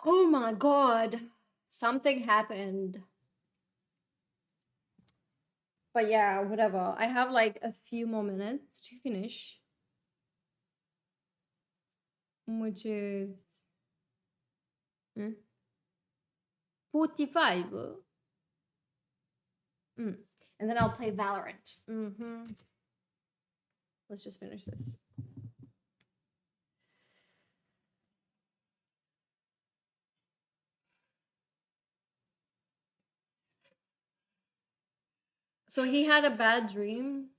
Oh my god. Something happened. But yeah, whatever. I have like a few more minutes to finish. Which is 45. And then I'll play Valorant. Let's just finish this. So he had a bad dream,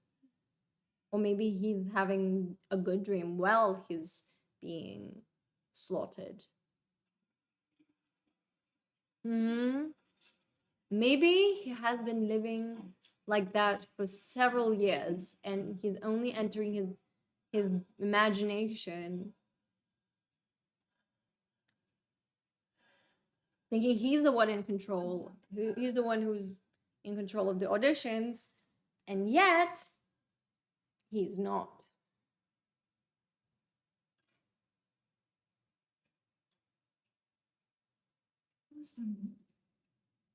or maybe he's having a good dream while he's being slaughtered. Maybe he has been living like that for several years and he's only entering his imagination, thinking he's the one in control, he's the one who's in control of the auditions, and yet he's not.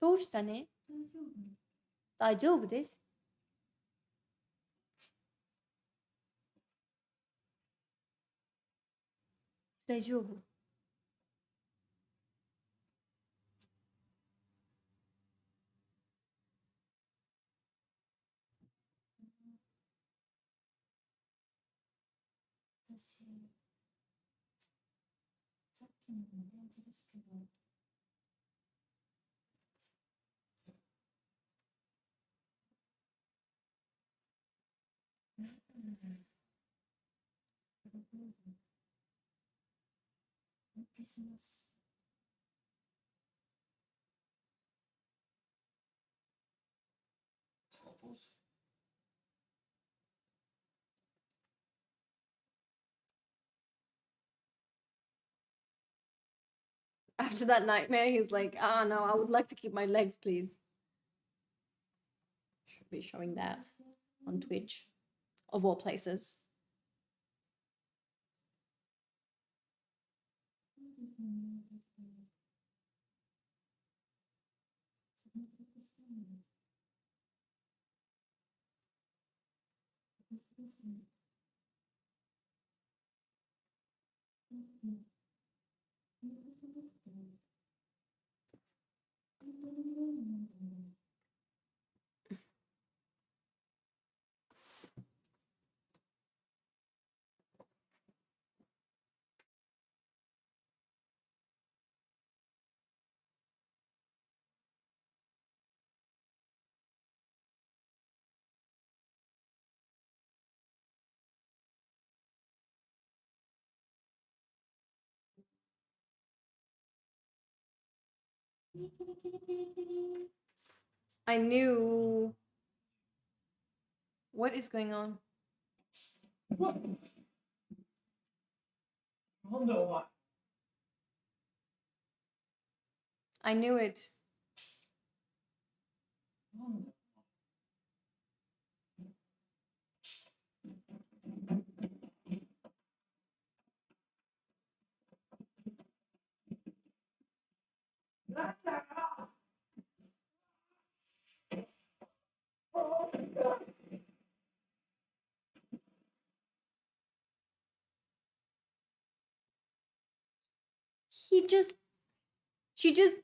どうしたね？大丈夫です。大丈夫。私、さっきのオレンジですけど。お消します。After that nightmare, he's like, ah, no, I would like to keep my legs, please. Should be showing that on Twitch, of all places. I knew. What is going on? I knew it. She just,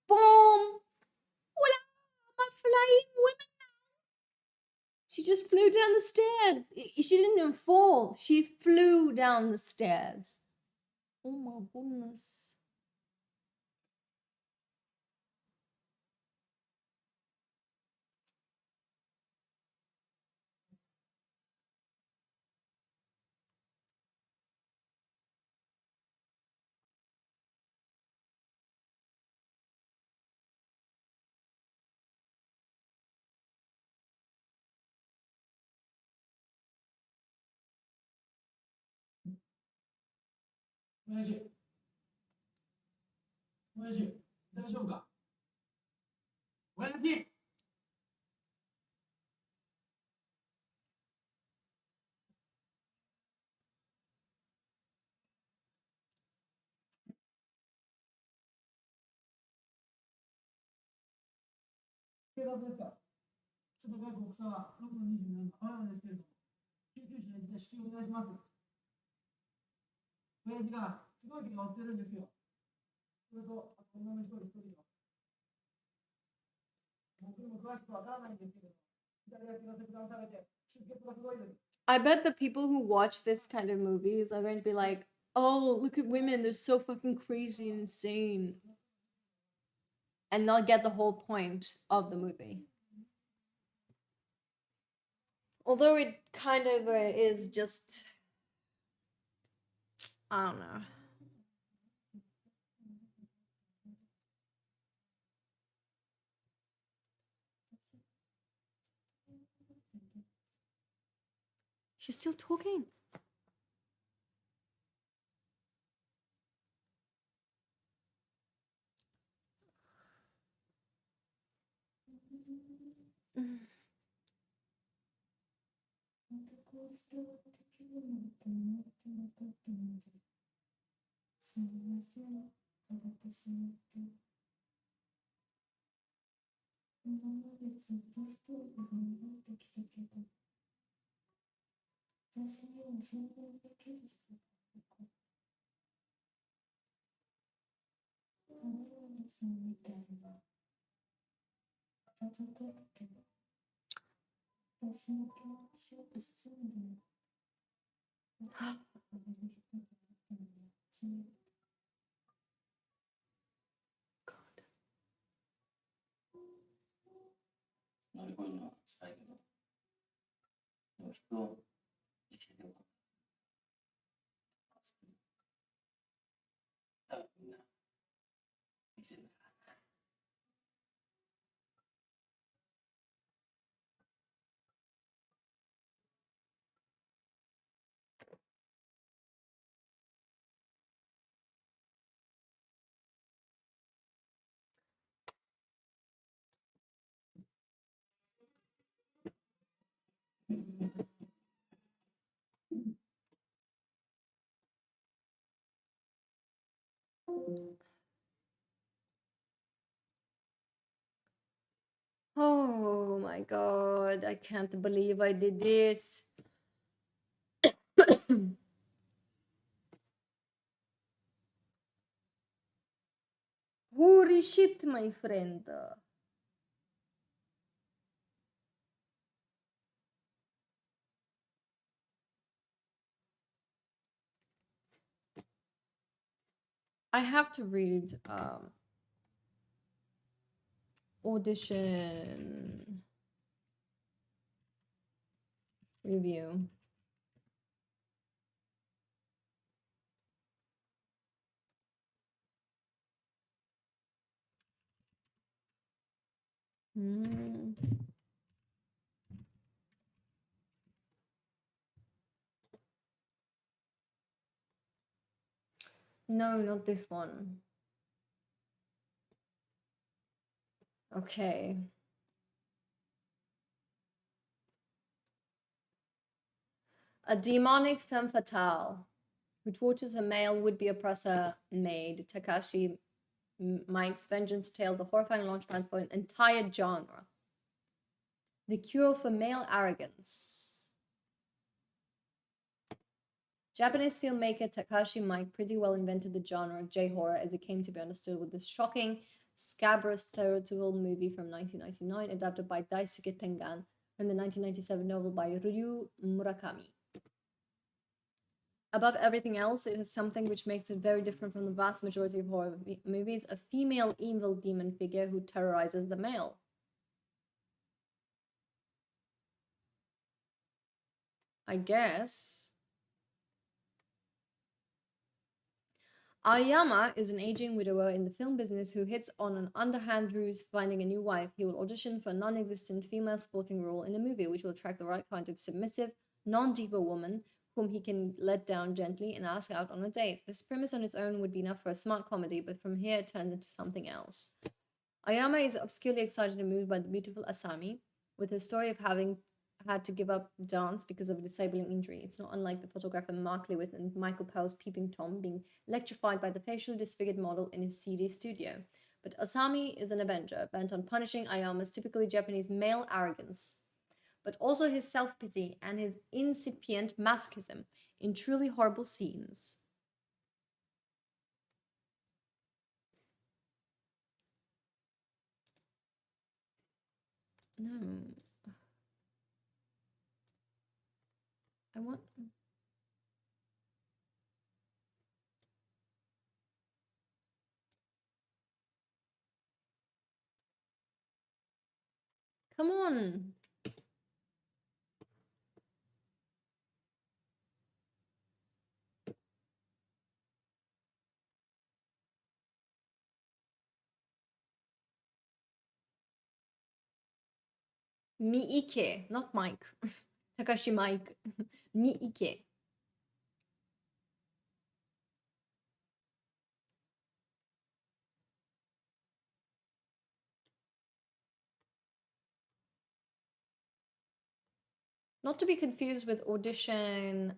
boom! Hola, I'm a flying woman now. She just flew down the stairs. She didn't even fall. She flew down the stairs. Oh my goodness. I bet the people who watch this kind of movies are going to be like, oh, look at women, they're so fucking crazy and insane. And not get the whole point of the movie. Although it kind of is just, I don't know. She's still talking. Oh my god, I can't believe I did this. Holy shit, my friend. I have to read audition review. Hmm. No, not this one. Okay. A demonic femme fatale who tortures her male would-be oppressor maid, Takashi Mike's vengeance tale, the horrifying launchpad for an entire genre. The cure for male arrogance. Japanese filmmaker Takashi Miike pretty well invented the genre of J-horror as it came to be understood with this shocking, scabrous, stereotypical movie from 1999, adapted by Daisuke Tengan from the 1997 novel by Ryu Murakami. Above everything else, it has something which makes it very different from the vast majority of horror movies, a female evil demon figure who terrorizes the male. I guess. Aoyama is an aging widower in the film business who hits on an underhand ruse finding a new wife. He will audition for a non-existent female supporting role in a movie which will attract the right kind of submissive, non-diva woman whom he can let down gently and ask out on a date. This premise on its own would be enough for a smart comedy, but from here it turns into something else. Aoyama is obscurely excited and moved by the beautiful Asami, with her story of having had to give up dance because of a disabling injury. It's not unlike the photographer Mark Lewis and Michael Powell's Peeping Tom being electrified by the facially disfigured model in his seedy studio. but Asami is an avenger bent on punishing Ayama's typically Japanese male arrogance, but also his self-pity and his incipient masochism in truly horrible scenes. No. I want... Come on. Miike, not Mike. Takashi Mike. Miike. Not to be confused with Audition.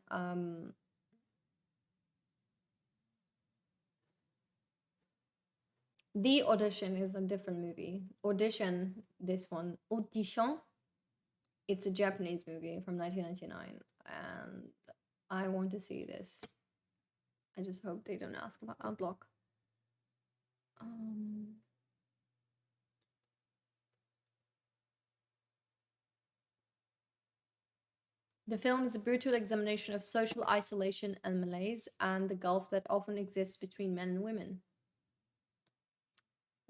The Audition is a different movie. Audition, this one, Audition, it's a Japanese movie from 1999, and I want to see this. I just hope they don't ask about Outblock. The film is a brutal examination of social isolation and malaise and the gulf that often exists between men and women.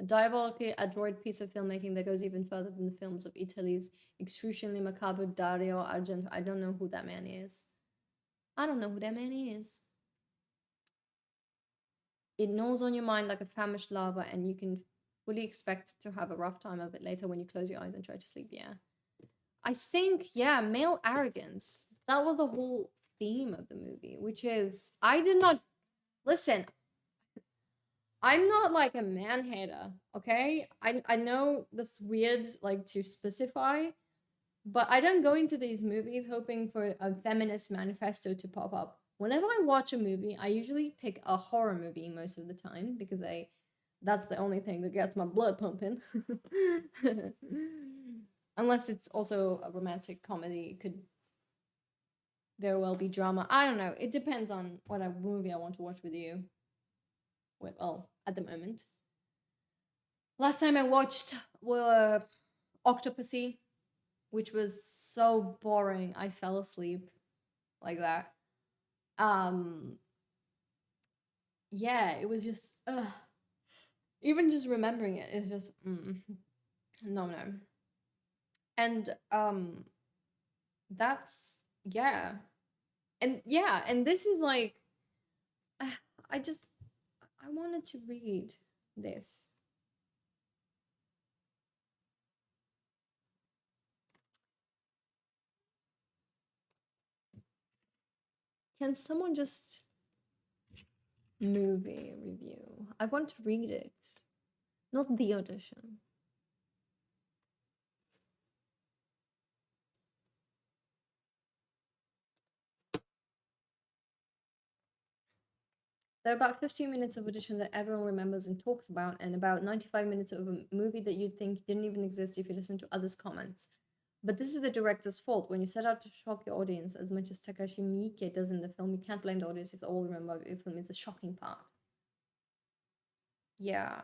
A diabolically adroit piece of filmmaking that goes even further than the films of Italy's excruciatingly macabre Dario Argento. I don't know who that man is. I don't know who that man is. It gnaws on your mind like a famished larva, and you can fully expect to have a rough time of it later when you close your eyes and try to sleep. Yeah. I think, yeah, male arrogance. That was the whole theme of the movie, which is, I did not, listen, I'm not like a man hater, okay? I know that's weird, like, to specify, but I don't go into these movies hoping for a feminist manifesto to pop up. Whenever I watch a movie, I usually pick a horror movie most of the time because that's the only thing that gets my blood pumping. Unless it's also a romantic comedy, it could very well be drama. I don't know. It depends on what movie I want to watch with you. Well, at the moment. Last time I watched Octopussy, which was so boring. I fell asleep like that. Yeah, it was just even just remembering it is just no. And that's and this is like I wanted to read this. Can someone just movie review? I want to read it, not the audition. There are about 15 minutes of audition that everyone remembers and talks about, and about 95 minutes of a movie that you'd think didn't even exist if you listen to others' comments. But this is the director's fault. When you set out to shock your audience as much as Takashi Miike does in the film, you can't blame the audience if they all remember your film is the shocking part. Yeah.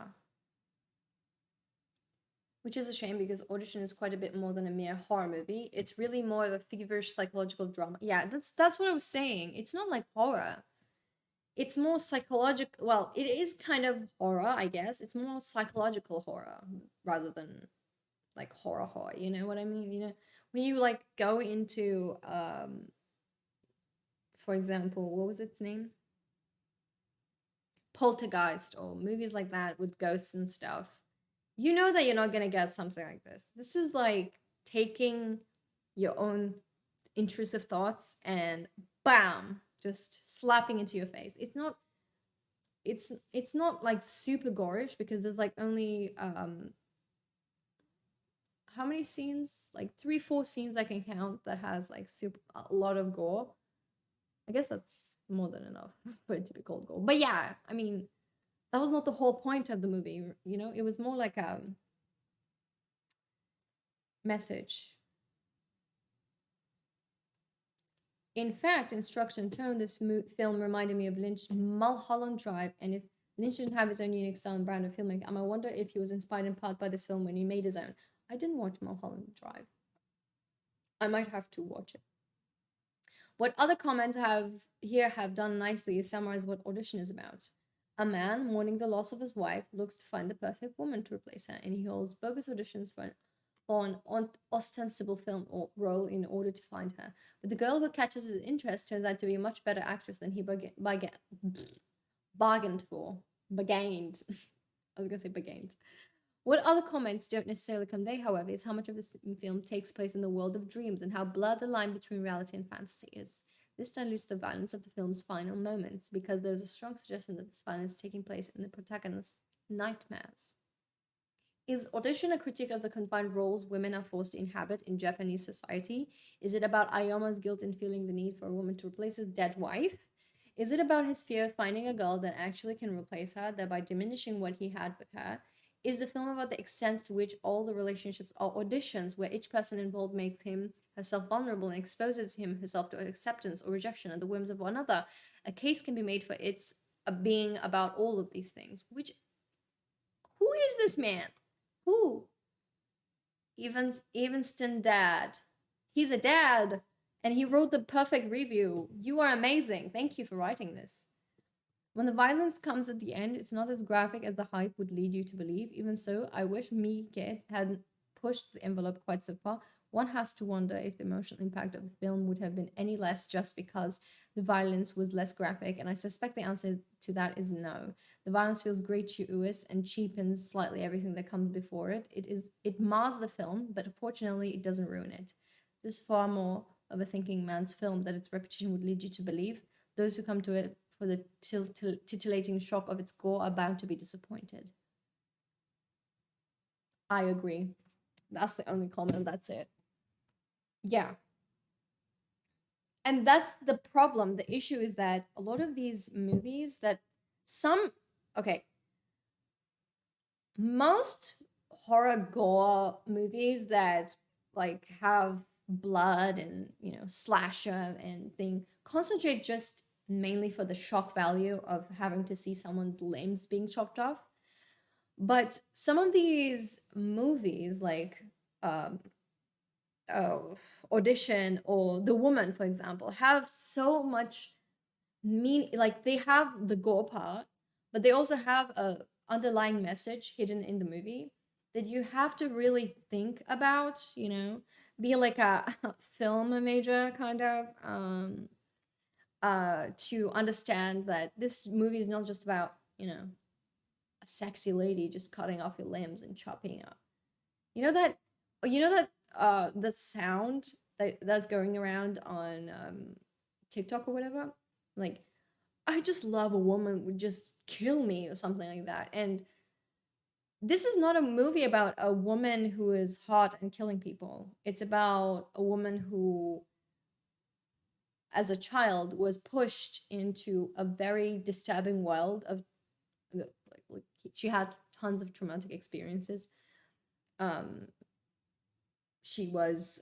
Which is a shame because Audition is quite a bit more than a mere horror movie. It's really more of a feverish psychological drama. Yeah, that's what I was saying. It's not like horror. It's more psychological. Well, it is kind of horror, I guess. It's more psychological horror rather than like horror. You know what I mean? You know, when you like go into for example, what was its name? Poltergeist or movies like that with ghosts and stuff. You know that you're not gonna get something like this. This is like taking your own intrusive thoughts and bam, just slapping into your face. It's not like super gorish because there's like only how many scenes? Like 3-4 scenes I can count that has like a lot of gore. I guess that's more than enough for it to be called gore. But yeah, I mean, That was not the whole point of the movie, you know? It was more like a message. In fact, in structure and tone, this film reminded me of Lynch's Mulholland Drive. And if Lynch didn't have his own unique style and brand of filmmaking, I wonder if he was inspired in part by this film when he made his own. I didn't watch Mulholland Drive. I might have to watch it. What other comments have done nicely is summarize what Audition is about. A man mourning the loss of his wife looks to find the perfect woman to replace her, and he holds bogus auditions for an ostensible film or role in order to find her. But the girl who catches his interest turns out to be a much better actress than he bargained for. Bargained. I was going to say bargained. What other comments don't necessarily convey, however, is how much of this film takes place in the world of dreams and how blurred the line between reality and fantasy is. This dilutes the violence of the film's final moments because there's a strong suggestion that this violence is taking place in the protagonist's nightmares. Is Audition a critique of the confined roles women are forced to inhabit in Japanese society? Is it about Aoyama's guilt in feeling the need for a woman to replace his dead wife? Is it about his fear of finding a girl that actually can replace her, thereby diminishing what he had with her? Is the film about the extent to which all the relationships are auditions where each person involved makes him herself vulnerable and exposes him herself to acceptance or rejection and the whims of one another? A case can be made for its being about all of these things. Who is this man? Who? Evanston Dad. He's a dad, and he wrote the perfect review. You are amazing. Thank you for writing this. When the violence comes at the end, it's not as graphic as the hype would lead you to believe. Even so, I wish Miike hadn't pushed the envelope quite so far. One has to wonder if the emotional impact of the film would have been any less just because the violence was less graphic, and I suspect the answer to that is no. The violence feels gratuitous and cheapens slightly everything that comes before it. It mars the film, but fortunately it doesn't ruin it. This is far more of a thinking man's film that its repetition would lead you to believe. Those who come to it for the titillating shock of its gore are bound to be disappointed. I agree. That's the only comment, that's it. Yeah. And that's the problem. The issue is that a lot of these movies most horror gore movies that like have blood and, you know, slasher and thing concentrate just mainly for the shock value of having to see someone's limbs being chopped off. But some of these movies like Audition or The Woman, for example, have so much like they have the gore part, but they also have a underlying message hidden in the movie that you have to really think about, you know, be like a film major kind of to understand that this movie is not just about, you know, a sexy lady just cutting off your limbs and chopping up. That sound that's going around on TikTok or whatever, like, I just love a woman would just kill me or something like that. And this is not a movie about a woman who is hot and killing people. It's about a woman who, as a child, was pushed into a very disturbing world of like she had tons of traumatic experiences. She was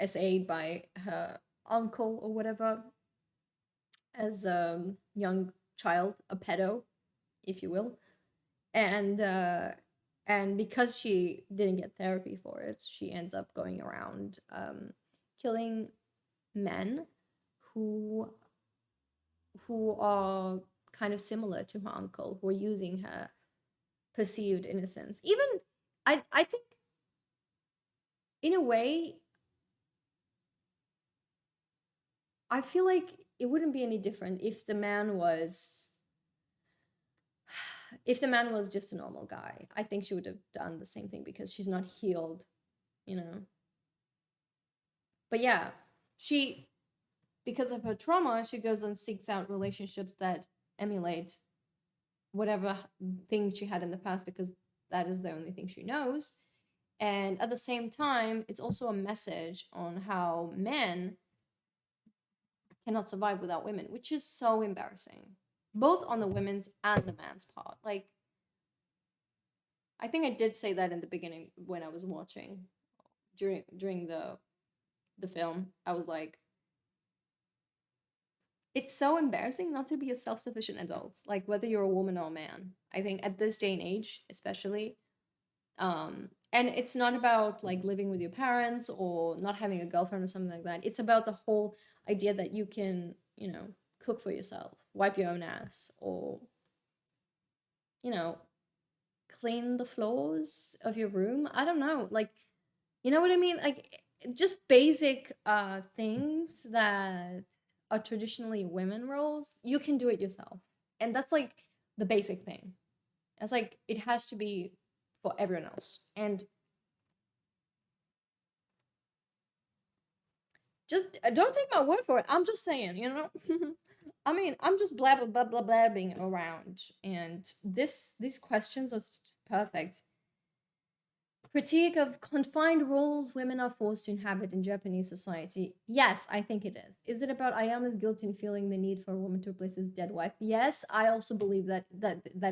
SA'd by her uncle or whatever as a young child, a pedo, if you will. And because she didn't get therapy for it, she ends up going around killing men who are kind of similar to her uncle, who are using her perceived innocence. Even I think in a way I feel like it wouldn't be any different if the man was just a normal guy. I think she would have done the same thing because she's not healed, you know. But yeah, because of her trauma, she goes and seeks out relationships that emulate whatever thing she had in the past because that is the only thing she knows. And at the same time, it's also a message on how men cannot survive without women, which is so embarrassing. both on the women's and the man's part. Like, I think I did say that in the beginning when I was watching during the film. I was like, it's so embarrassing not to be a self-sufficient adult, like whether you're a woman or a man. I think at this day and age, especially, and it's not about like living with your parents or not having a girlfriend or something like that. It's about the whole idea that you can, cook for yourself, wipe your own ass, or, you know clean the floors of your room. I don't know, like, you know what I mean? Like, just basic things that are traditionally women roles, you can do it yourself. And that's like the basic thing. It's like it has to be for everyone else. And just don't take my word for it. I'm just saying, I mean, I'm just blabbing around, and these questions are just perfect. Critique of confined roles women are forced to inhabit in Japanese society. Yes, I think it is. Is it about Ayama's guilt in feeling the need for a woman to replace his dead wife? Yes, I also believe that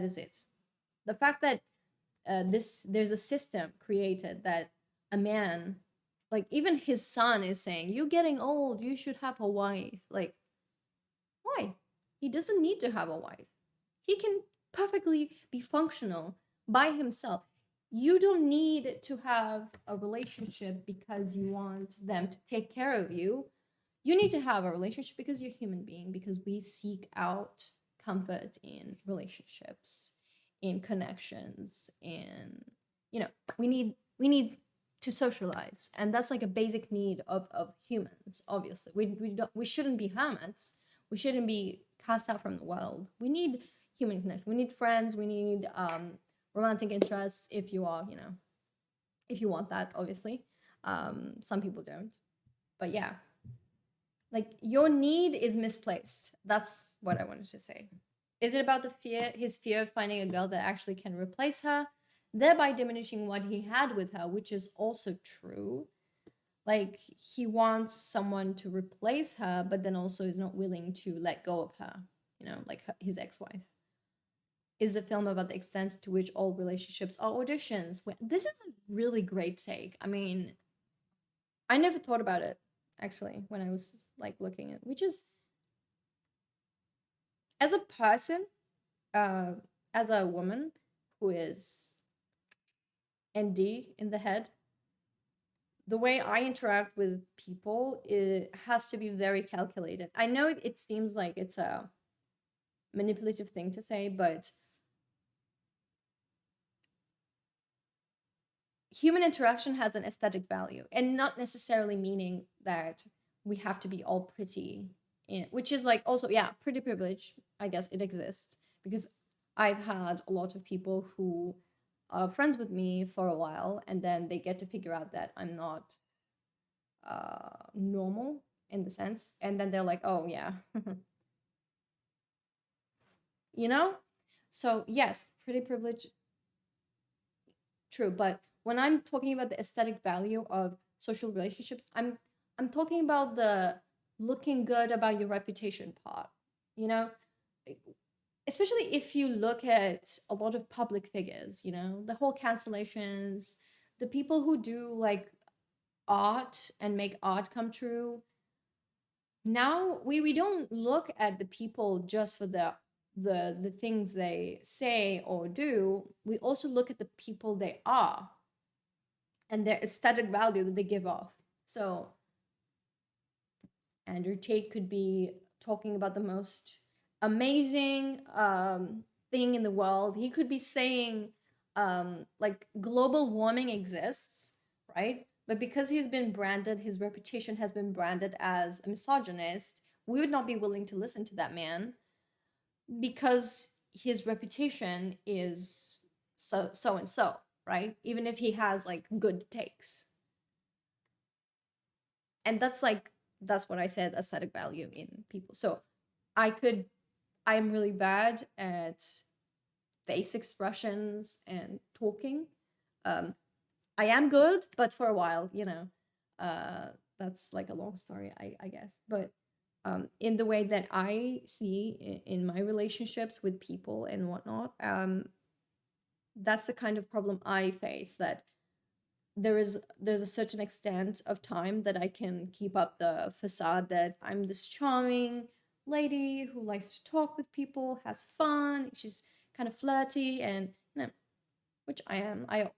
is it. The fact that there's a system created that a man, like even his son, is saying, "You're getting old. You should have a wife." Like, why? He doesn't need to have a wife. He can perfectly be functional by himself. You don't need to have a relationship because you want them to take care of you. You need to have a relationship because you're a human being, because we seek out comfort in relationships, in connections, and we need to socialize, and that's like a basic need of humans. Obviously, we shouldn't be hermits. We shouldn't be cast out from the world. We need human connection. We need friends. We need romantic interests, if you are, if you want that, obviously. Some people don't, but yeah, like, your need is misplaced. That's what I wanted to say. Is it about his fear of finding a girl that actually can replace her, thereby diminishing what he had with her, which is also true. Like, he wants someone to replace her, but then also is not willing to let go of her, like his ex-wife. Is the film about the extent to which all relationships are auditions? This is a really great take. I mean, I never thought about it, actually, when I was like looking at, which is, as a person, uh, as a woman who is ND in the head, the way I interact with people, it has to be very calculated. I know it seems like it's a manipulative thing to say, but human interaction has an aesthetic value, and not necessarily meaning that we have to be all pretty, which is like also, yeah, pretty privilege. I guess it exists because I've had a lot of people who are friends with me for a while, and then they get to figure out that I'm not normal in the sense, and then they're like, oh yeah, you know. So yes, pretty privilege, true, but when I'm talking about the aesthetic value of social relationships, I'm talking about the looking good about your reputation part, you know? Especially if you look at a lot of public figures, the whole cancellations, the people who do like art and make art come true. Now we don't look at the people just for the things they say or do. We also look at the people they are and their aesthetic value that they give off. So Andrew Tate could be talking about the most amazing thing in the world. He could be saying like global warming exists, right? But because he's been branded, his reputation has been branded as a misogynist, we would not be willing to listen to that man because his reputation is so and so, right? Even if he has like good takes. And that's what I said, aesthetic value in people. So I'm really bad at face expressions and talking. um I am good, but for a while, uh that's like a long story, I guess. But in the way that I see in my relationships with people and whatnot. That's the kind of problem I face, that there's a certain extent of time that I can keep up the facade that I'm this charming lady who likes to talk with people, has fun, she's kind of flirty, and you know, which I am. I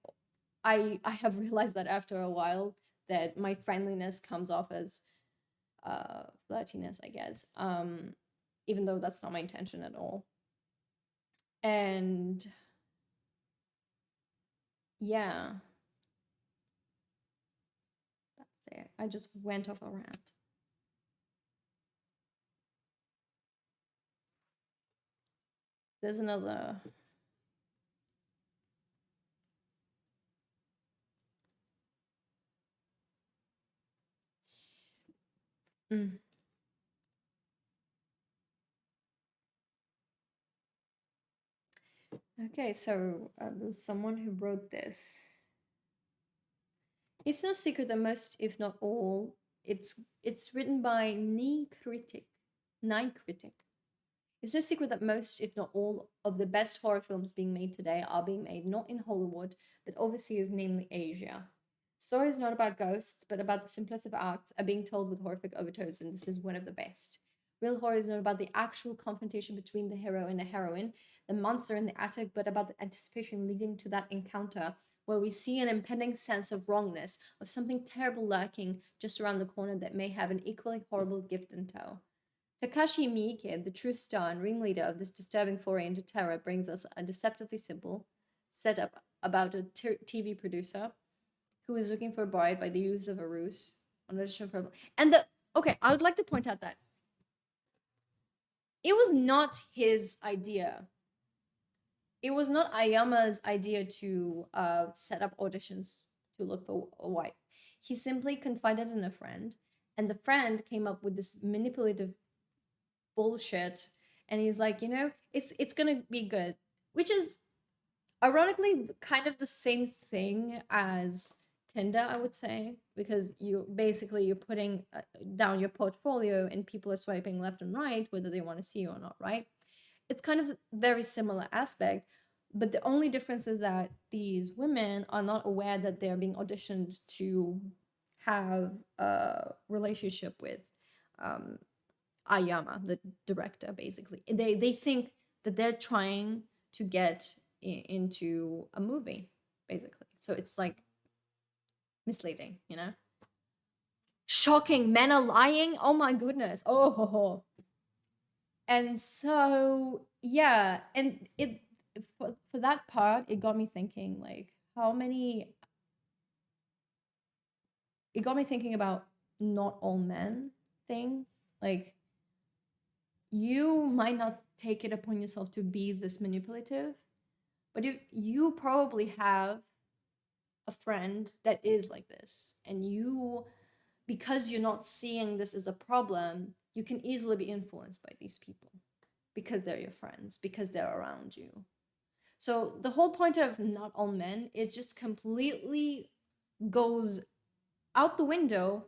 have realized that after a while that my friendliness comes off as flirtiness, I guess. Even though that's not my intention at all. And yeah, that's it. I just went off a rant. There's another. Mm. Okay, so there's someone who wrote this. It's no secret that most, if not all, it's written by Ni Critic, Nine Critic. It's no secret that most, if not all, of the best horror films being made today are being made not in Hollywood, but overseas, namely Asia. Story is not about ghosts, but about the simplest of acts are being told with horrific overtones, and this is one of the best. Real horror is not about the actual confrontation between the hero and the heroine, the monster in the attic, but about the anticipation leading to that encounter, where we see an impending sense of wrongness, of something terrible lurking just around the corner that may have an equally horrible gift in tow. Takashi Miike, the true star and ringleader of this disturbing foray into terror, brings us a deceptively simple setup about a TV producer who is looking for a bride by the use of a ruse on audition for. And the okay, I would like to point out that it was not his idea. It was not Ayama's idea to set up auditions to look for a wife. He simply confided in a friend, and the friend came up with this manipulative bullshit, and he's like, it's gonna be good, which is ironically kind of the same thing as Tinder, I would say, because you're putting down your portfolio and people are swiping left and right whether they want to see you or not, right? It's kind of very similar aspect, but the only difference is that these women are not aware that they're being auditioned to have a relationship with um, Ayama, the director, basically. They think that they're trying to get into a movie, basically. So it's like misleading, you know? Shocking. Men are lying. Oh my goodness. Oh ho ho. And so yeah, and for that part, it got me thinking like it got me thinking about not all men thing. Like, you might not take it upon yourself to be this manipulative, but if you probably have a friend that is like this, and because you're not seeing this as a problem, you can easily be influenced by these people because they're your friends, because they're around you. So the whole point of not all men is just completely goes out the window,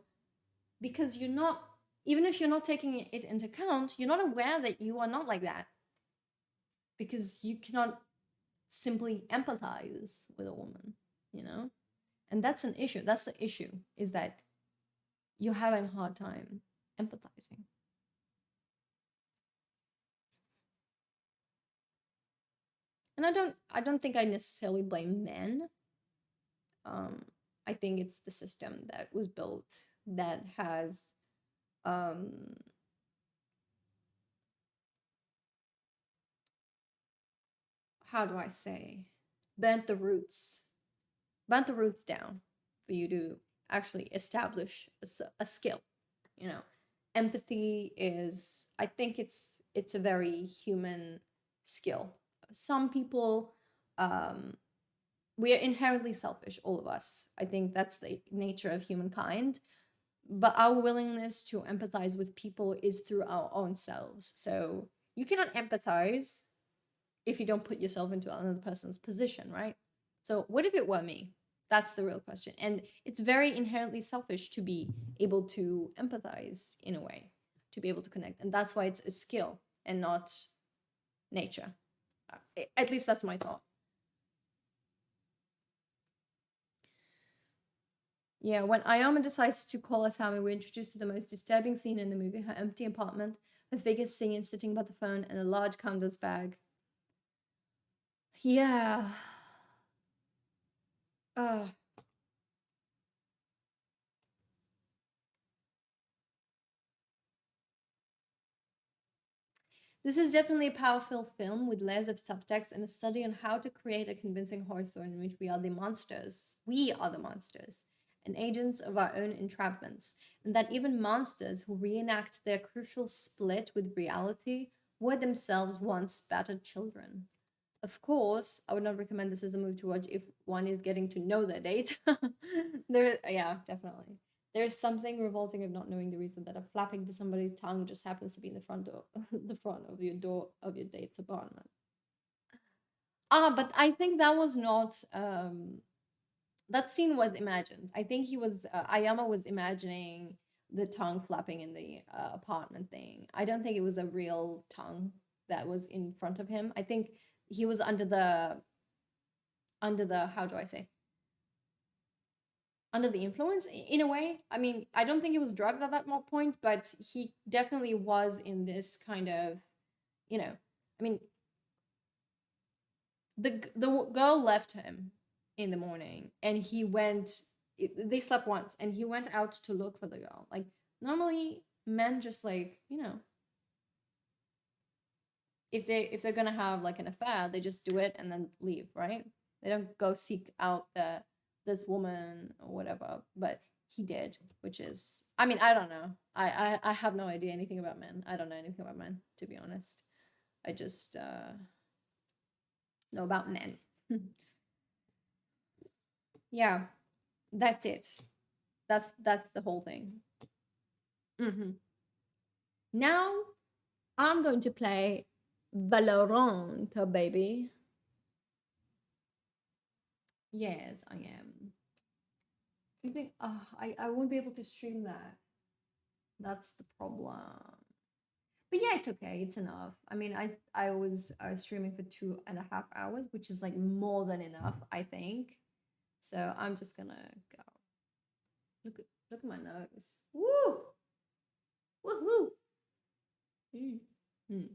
because you're not, even if you're not taking it into account, you're not aware that you are not like that, because you cannot simply empathize with a woman, you know? And that's an issue. That's the issue, is that you're having a hard time empathizing. And I don't think I necessarily blame men. I think it's the system that was built that has um how do I say, bent the roots bent the roots down for you to actually establish a skill, you know. Empathy is, I think it's a very human skill. Some people, um we are inherently selfish, all of us. I think that's the nature of humankind, but our willingness to empathize with people is through our own selves. So you cannot empathize if you don't put yourself into another person's position, right? So what if it were me? That's the real question. And it's very inherently selfish to be able to empathize in a way, to be able to connect. And that's why it's a skill and not nature. At least that's my thought. Yeah, when Ayama decides to call Asami, we're introduced to the most disturbing scene in the movie: her empty apartment, her figure singing, sitting by the phone, and a large canvas bag. Yeah. Uh, this is definitely a powerful film with layers of subtext and a study on how to create a convincing horror story in which we are the monsters. We are the monsters and agents of our own entrapments, and that even monsters who reenact their crucial split with reality were themselves once battered children. Of course, I would not recommend this as a movie to watch if one is getting to know their date. Yeah, definitely. There's something revolting of not knowing the reason that a flapping to somebody's tongue just happens to be in the front door, the front of your door of your date's apartment. But I think that was not. That scene was imagined. I think he was Ayama was imagining the tongue flapping in the apartment thing. I don't think it was a real tongue that was in front of him. I think he was under the how do I say, under the influence in a way. I mean, I don't think he was drugged at that point, but he definitely was in this kind of, you know, I mean, the girl left him in the morning, and he went. They slept once, and he went out to look for the girl. Like normally, men just like, if they're gonna have like an affair, they just do it and then leave, right? They don't go seek out this woman or whatever. But he did, which is, I mean, I don't know. I have no idea anything about men. I don't know anything about men, to be honest. I just know about men. Yeah, that's it. That's the whole thing. Now I'm going to play Valorant, baby. Yes, I am. You think, I won't be able to stream that. That's the problem. But yeah, it's okay. It's enough. I mean, I was streaming for 2.5 hours, which is like more than enough, I think. So I'm just gonna go. Look at my nose. Woo! Woohoo! Mm.